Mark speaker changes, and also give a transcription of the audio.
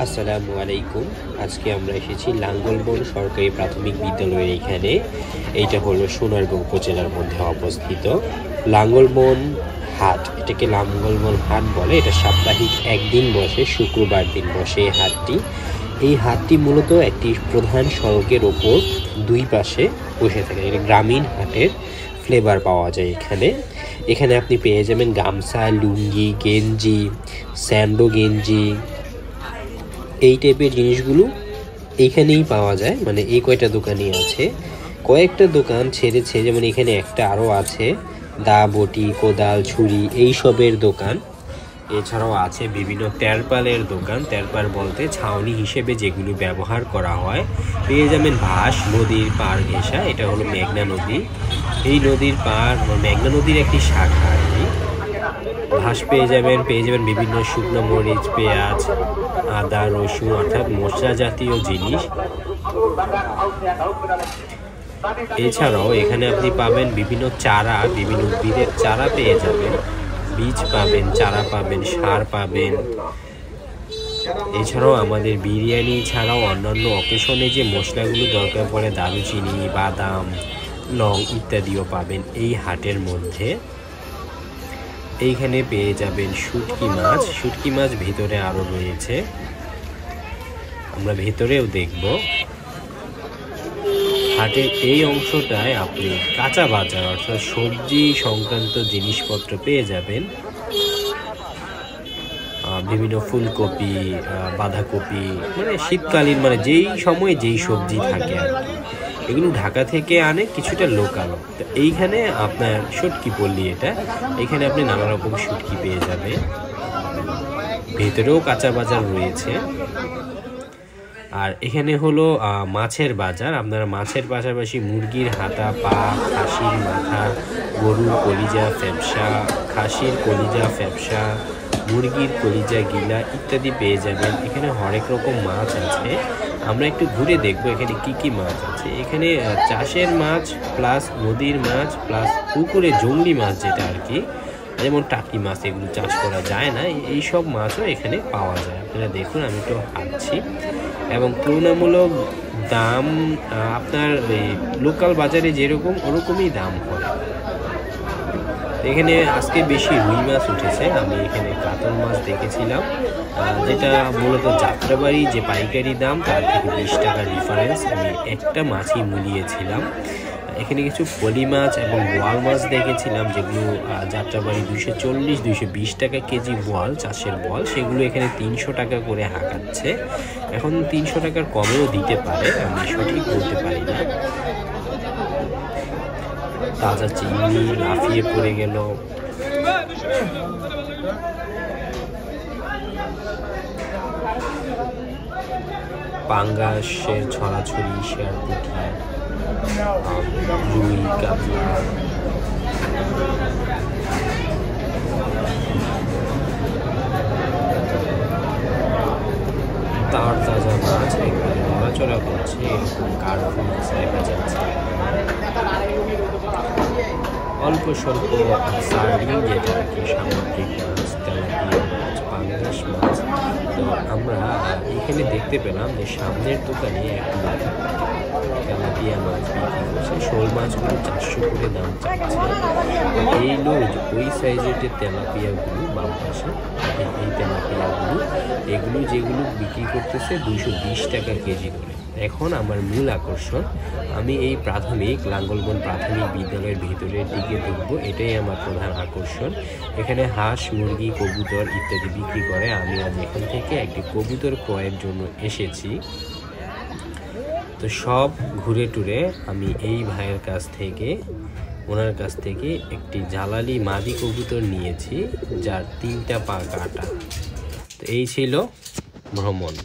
Speaker 1: আসসালামু আলাইকুম। আজকে আমরা এসেছি লাঙ্গলবন সরকারি প্রাথমিক বিদ্যালয়ের এখানে। এইটা হলো সোনারগাঁও উপজেলার মধ্যে অবস্থিত লাঙ্গলবন হাট। এটাকে লাঙ্গলবন হাট বলে। এটা সাপ্তাহিক একদিন বসে, শুক্রবার দিন বসে এই হাটটি। এই হাটটি মূলত একটি প্রধান সড়কের ওপর দুই পাশে বসে থাকে। এটা গ্রামীণ হাটের ফ্লেভার পাওয়া যায় এখানে। এখানে আপনি পেয়ে যাবেন গামছা, লুঙ্গি, গেঞ্জি, স্যান্ডো গেঞ্জি, এই টাইপের জিনিসগুলো এইখানেই পাওয়া যায়। মানে এই কয়টা দোকানই আছে, কয়েকটা দোকান ছেড়েছে, যেমন এখানে একটা আরও আছে দা, বটি, কোদাল, ছুরি এইসবের দোকান। এছাড়াও আছে বিভিন্ন তেরপালের দোকান। তেরপাল বলতে ছাউনি হিসেবে যেগুলো ব্যবহার করা হয়। পেয়ে যাবেন ভাস, নদীর পাড় ঘেঁষা। এটা হলো মেঘনা নদী। এই নদীর পাড় মেঘনা নদীর একটি শাখা আর কি। ঘাস পেয়ে যাবেন বিভিন্ন শুকনো মরিচ, পেঁয়াজ, আদা, রসুন অর্থাৎ মশলা জাতীয় জিনিস। এছাড়াও এখানে আপনি পাবেন বিভিন্ন চারা, বিভিন্ন উদ্ভিদের চারা পেয়ে যাবেন, বীজ পাবেন, চারা পাবেন, সার পাবেন। এছাড়াও আমাদের বিরিয়ানি ছাড়াও অন্যান্য অকেশনে যে মশলাগুলো দরকার পড়ে, দারুচিনি, বাদাম, লং ইত্যাদিও পাবেন এই হাটের মধ্যে। এইখানে পেয়ে যাবেন শুটকি মাছ। শুটকি মাছ ভিতরে আরও রয়েছে, আমরা ভেতরেও দেখব। হাটের এই অংশটায় আপনি কাঁচা বাজার অর্থাৎ সবজি সংক্রান্ত জিনিসপত্র পেয়ে যাবেন। বিভিন্ন ফুলকপি, বাঁধাকপি, মানে শীতকালীন, মানে যেই সময়ে যেই সবজি থাকে আর কি। এগুলো ঢাকা থেকে আনে, কিছুটা লোকাল। তো এইখানে আপনার শুটকি পল্লী, এটা এখানে আপনি নানা রকম শুটকি পেয়ে যাবে। ভেতরেও কাঁচা বাজার রয়েছে। আর এখানে হলো মাছের বাজার। আপনারা মাছের পাশাপাশি মুরগির হাতা, পা, খাসির মাথা, গরুর কলিজা ফ্যাপসা, খাসির কলিজা ফ্যাপসা, মুরগির কলিজা গিলা ইত্যাদি পেয়ে যাবেন। এখানে হরেক রকম মাছ আছে। আমরা একটু ঘুরে দেখব এখানে কি কি মাছ আছে। এখানে চাষের মাছ প্লাস নদীর মাছ প্লাস পুকুরে জংলি মাছ, যেটা আর কি, যেমন টাকি মাছ, এগুলো চাষ করা যায় না, এই সব মাছও এখানে পাওয়া যায়। আপনারা দেখুন, আমি একটু হাঁটছি এবং তুলনামূলক দাম আপনার লোকাল বাজারে যেরকম ওরকমই দাম হয়। এখানে আজকে বেশি রুই মাছ উঠেছে। আমি এখানে কাতল মাছ দেখেছিলাম, যেটা মূলত যাত্রাবাড়ি যে পাইকারি দাম তার থেকে 20 টাকা ডিফারেন্স। আমি একটা মাছই মুলিয়েছিলাম। এখানে কিছু পলি মাছ এবং বোয়াল মাছ দেখেছিলাম, যেগুলো যাত্রাবাড়ি 240-220 টাকা কেজি বোয়াল, চাষের বোয়াল, সেগুলো এখানে 300 টাকা করে হাঁকাচ্ছে। এখন 300 টাকার কমেও দিতে পারে, আমি সঠিক বলতে পারি না। তাজা চিংড়ি লাফিয়ে পড়ে গেল। পাঙ্গাসের ছড়াছড়ি, শেয়ার পুঁটি, রুই, কাতলা, তার তাজা মাছ একবারে নড়াচড়া করছে, এরকম কার্পু মাছ দেখা যাচ্ছে। অল্প স্বল্প সার্ডিন, যেটা আর কি সামুদ্রিক মাছ, তেলাপিয়া মাছ, পাঙ্গাস মাছ। তো আমরা এখানে দেখতে পেলাম যে সামনের দোকানে একটা তেলাপিয়া মাছ বিক্রি করছে। শোল মাছগুলো 400 করে দাম চাচ্ছে। এই লোক ওই সাইজের যে তেলাপিয়াগুলো বাম পাশে, এই তেলাপিয়াগুলো, এগুলো যেগুলো বিক্রি করতেছে 220 টাকা কেজি করে। এখন আমার মূল আকর্ষণ, আমি এই লাঙ্গলবন প্রাথমিক বিদ্যালয়ের ভিতরের দিকে ঢুকবো, এটাই আমার প্রধান আকর্ষণ। এখানে হাঁস, মুরগি, কবুতর ইত্যাদি বিক্রি করে। আমি আজ এখান থেকে একটি কবুতর ক্রয়ের জন্য এসেছি। তো সব ঘুরে টুরে আমি এই ভাইয়ের কাছ থেকে, ওনার কাছ থেকে একটি জালালি মাদি কবুতর নিয়েছি, যার 3টা পা কাটা। তো এই ছিল ভ্রমণ।